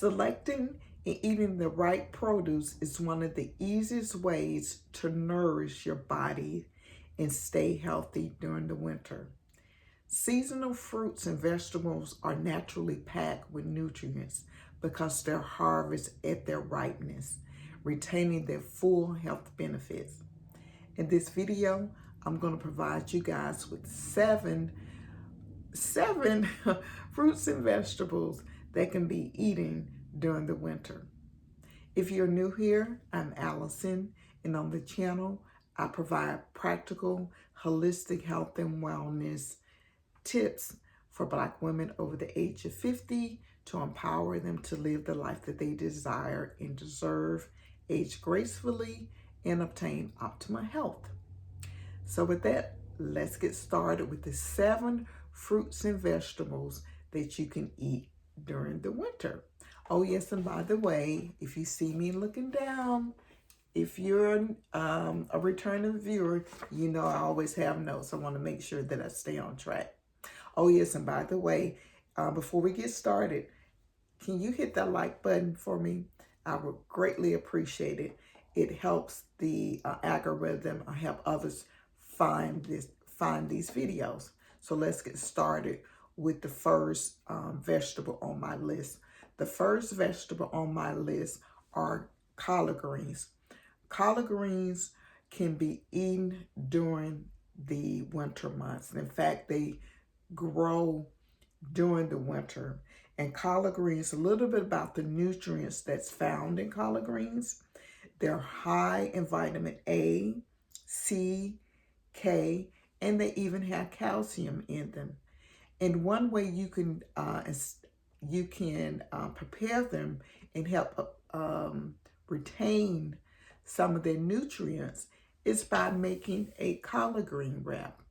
Selecting and eating the right produce is one of the easiest ways to nourish your body and stay healthy during the winter. Seasonal fruits and vegetables are naturally packed with nutrients because they're harvested at their ripeness, retaining their full health benefits. In this video, I'm going to provide you guys with seven fruits and vegetables that can be eaten during the winter. If you're new here, I'm Allison, and on the channel, I provide practical, holistic health and wellness tips for Black women over the age of 50 to empower them to live the life that they desire and deserve, age gracefully, and obtain optimal health. So with that, let's get started with the 7 fruits and vegetables that you can eat during the winter. Oh yes, and by the way, if you see me looking down, if you're a returning viewer, you know I always have notes. I want to make sure that I stay on track. Oh yes, and by the way, before we get started, can you hit that like button for me? I would greatly appreciate it. It helps the algorithm help others find these videos. So let's get started with the first vegetable on my list. The first vegetable on my list are collard greens. Collard greens can be eaten during the winter months. In fact, they grow during the winter. And collard greens, a little bit about the nutrients that's found in collard greens. They're high in vitamin A, C, K, and they even have calcium in them. And one way you can prepare them and help retain some of their nutrients is by making a collard green wrap.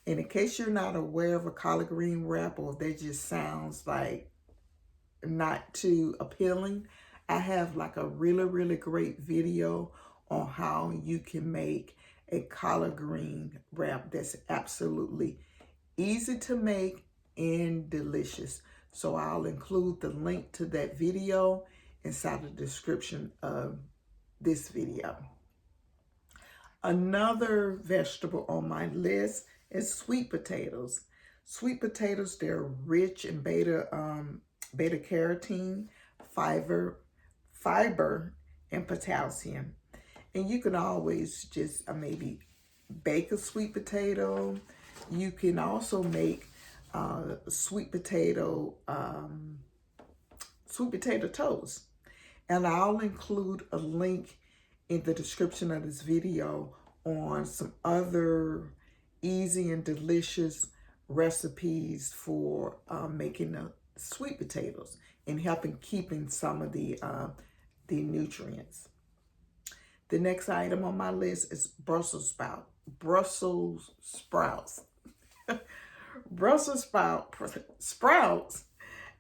And in case you're not aware of a collard green wrap, or that just sounds like not too appealing, I have like a really great video on how you can make a collard green wrap that's absolutely easy to make and delicious. So I'll include the link to that video inside the description of this video. Another vegetable on my list is sweet potatoes. Sweet potatoes, they're rich in beta carotene, fiber, and potassium. And you can always just maybe bake a sweet potato. You can also make sweet potato toast. And I'll include a link in the description of this video on some other easy and delicious recipes for making the sweet potatoes and helping keeping some of the nutrients. The next item on my list is Brussels sprouts. Brussels sprouts,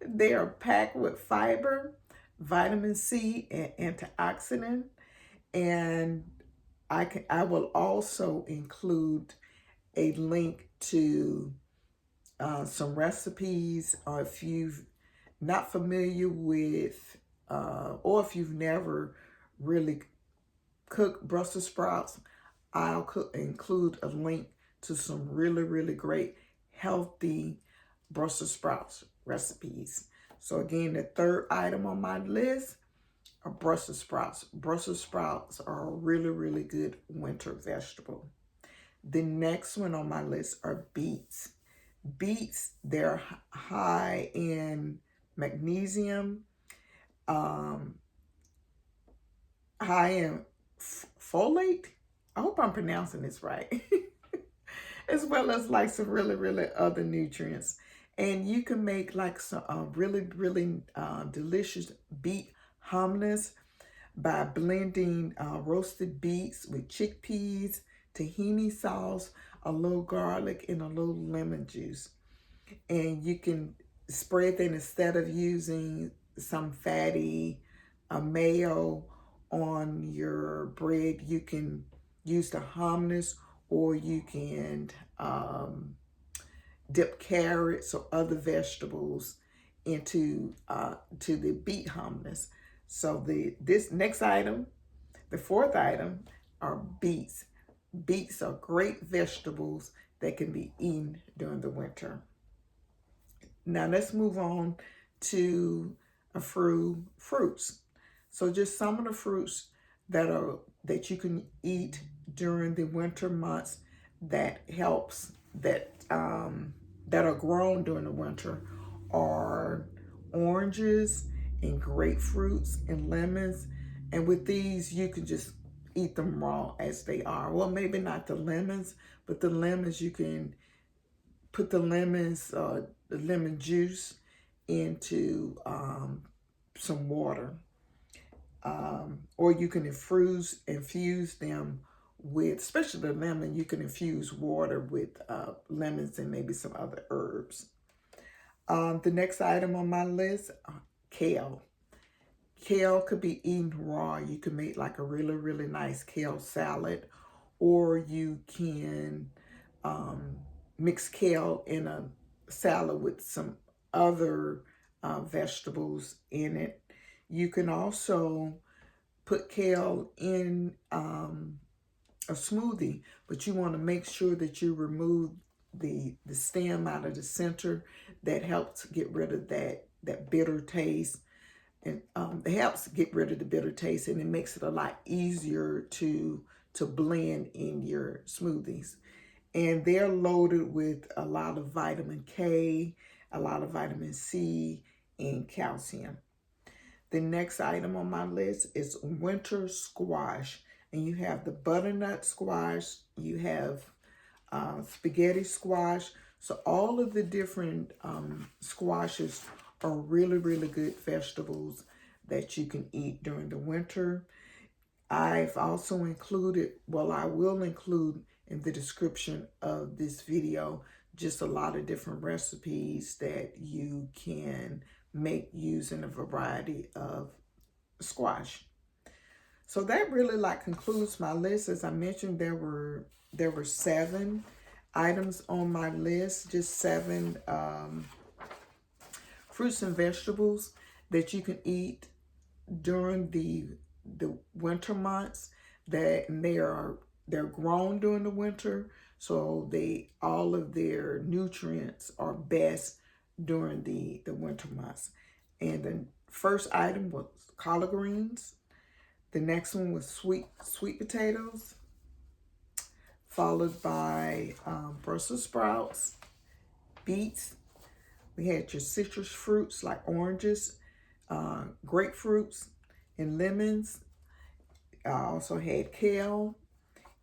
they are packed with fiber, vitamin C, and antioxidant. And I will also include a link to some recipes, or if you've not familiar with, or if you've never really cooked Brussels sprouts, I'll include a link to some really great healthy Brussels sprouts recipes. So again, the third item on my list are Brussels sprouts. Brussels sprouts are a really good winter vegetable. The next one on my list are beets. Beets, they're high in magnesium, high in folate. I hope I'm pronouncing this right. As well as like some really other nutrients. And you can make like some really delicious beet hummus by blending roasted beets with chickpeas, tahini sauce, a little garlic, and a little lemon juice. And you can spread that, instead of using some fatty mayo on your bread, you can use the hummus, or you can dip carrots or other vegetables into to the beet hummus. So this next item, the fourth item, are beets. Beets are great vegetables that can be eaten during the winter. Now let's move on to a few fruits. So just some of the fruits that you can eat during the winter months that helps that are grown during the winter are oranges and grapefruits and lemons. And with these, you can just eat them raw as they are. Well, maybe not the lemons, but the lemons you can put the lemon juice into some water, or you can infuse them with, especially the lemon, you can infuse water with lemons and maybe some other herbs. The next item on my list, kale. Kale could be eaten raw. You can make like a really, really nice kale salad, or you can mix kale in a salad with some other vegetables in it. You can also put kale in a smoothie, but you want to make sure that you remove the stem out of the center. That helps get rid of that bitter taste, and it helps get rid of the bitter taste, and it makes it a lot easier to blend in your smoothies. And they're loaded with a lot of vitamin K, a lot of vitamin C, and calcium. The next item on my list is winter squash. And you have the butternut squash, you have spaghetti squash. So all of the different squashes are really, really good vegetables that you can eat during the winter. I've also included, well, I will include in the description of this video just a lot of different recipes that you can make using a variety of squash. So that really concludes my list. As I mentioned, there were 7 items on my list, just 7 fruits and vegetables that you can eat during the winter months. They're grown during the winter, so all of their nutrients are best during the winter months. And the first item was collard greens. The next one was sweet potatoes, followed by Brussels sprouts, beets. We had your citrus fruits like oranges, grapefruits, and lemons. I also had kale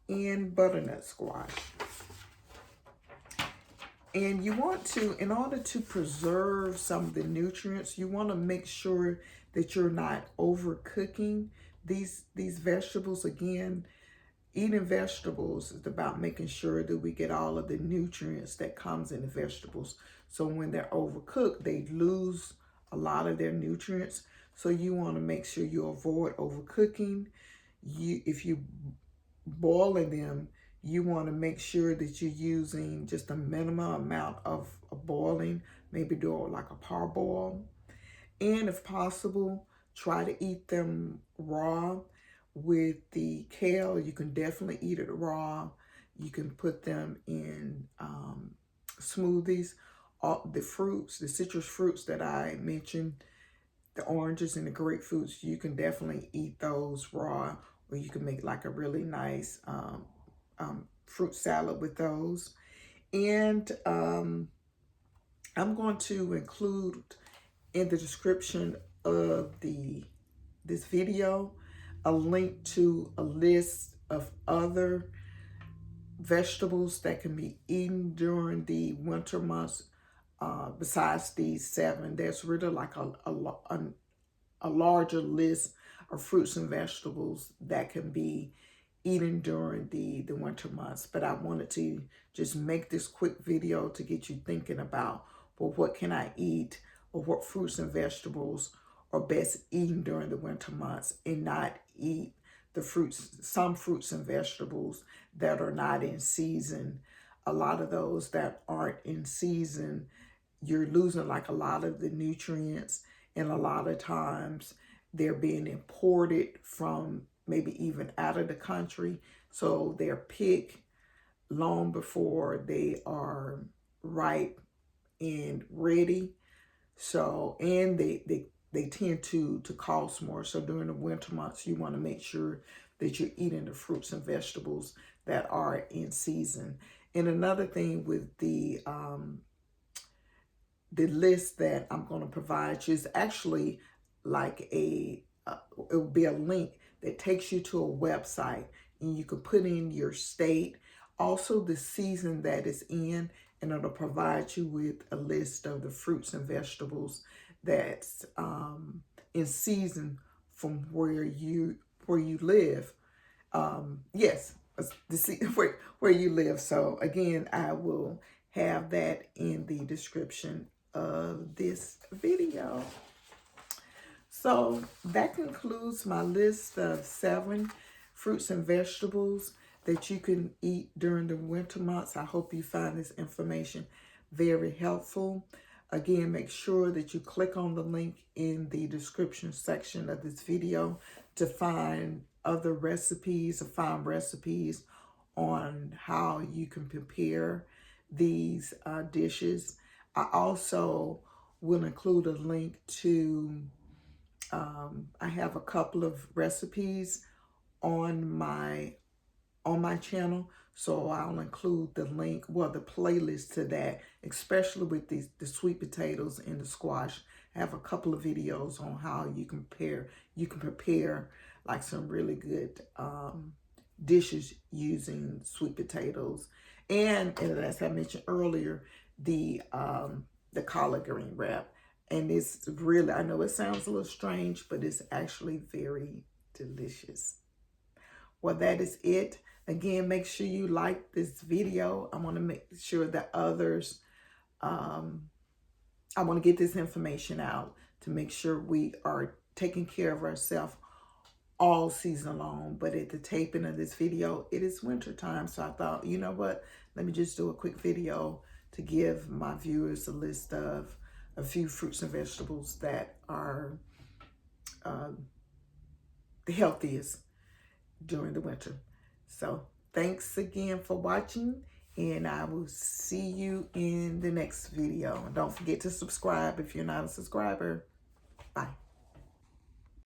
and butternut squash. And you want to, in order to preserve some of the nutrients, you want to make sure that you're not overcooking these vegetables. Again, eating vegetables is about making sure that we get all of the nutrients that comes in the vegetables. So when they're overcooked, they lose a lot of their nutrients. So you want to make sure you avoid overcooking. If you boiling them, you want to make sure that you're using just a minimum amount of boiling, maybe do like a parboil. And if possible, try to eat them raw. With the kale, you can definitely eat it raw. You can put them in smoothies. All the fruits, the citrus fruits that I mentioned, the oranges and the grapefruits, you can definitely eat those raw, or you can make like a really nice fruit salad with those. And I'm going to include in the description of this video a link to a list of other vegetables that can be eaten during the winter months. Besides these 7, there's really like a larger list of fruits and vegetables that can be eaten during the winter months. But I wanted to just make this quick video to get you thinking about, well, what can I eat, or what fruits and vegetables are best eaten during the winter months, and not eat some fruits and vegetables that are not in season. A lot of those that aren't in season, you're losing like a lot of the nutrients, and a lot of times they're being imported from maybe even out of the country. So they're picked long before they are ripe and ready. So, and they tend to cost more. So during the winter months, you want to make sure that you're eating the fruits and vegetables that are in season. And another thing with the list that I'm going to provide you is actually like it will be a link that takes you to a website, and you can put in your state, also the season that it's in, and it'll provide you with a list of the fruits and vegetables that's in season from where you live. Yes, where you live. So again, I will have that in the description of this video. So that concludes my list of 7 fruits and vegetables that you can eat during the winter months. I hope you find this information very helpful. Again, make sure that you click on the link in the description section of this video to find other recipes, or find recipes on how you can prepare these dishes. I also will include a link to, I have a couple of recipes on my channel, so I'll include the link, well, the playlist to that, especially with the sweet potatoes and the squash. I have a couple of videos on how you can prepare like some really good dishes using sweet potatoes, and as I mentioned earlier, the collard green wrap. And it's really, I know it sounds a little strange, but it's actually very delicious. Well, that is it. Again, make sure you like this video. I want to make sure that others, I want to get this information out to make sure we are taking care of ourselves all season long. But at the taping of this video, it is winter time. So I thought, you know what? Let me just do a quick video to give my viewers a list of a few fruits and vegetables that are the healthiest during the winter. So thanks again for watching, and I will see you in the next video. And don't forget to subscribe if you're not a subscriber. Bye.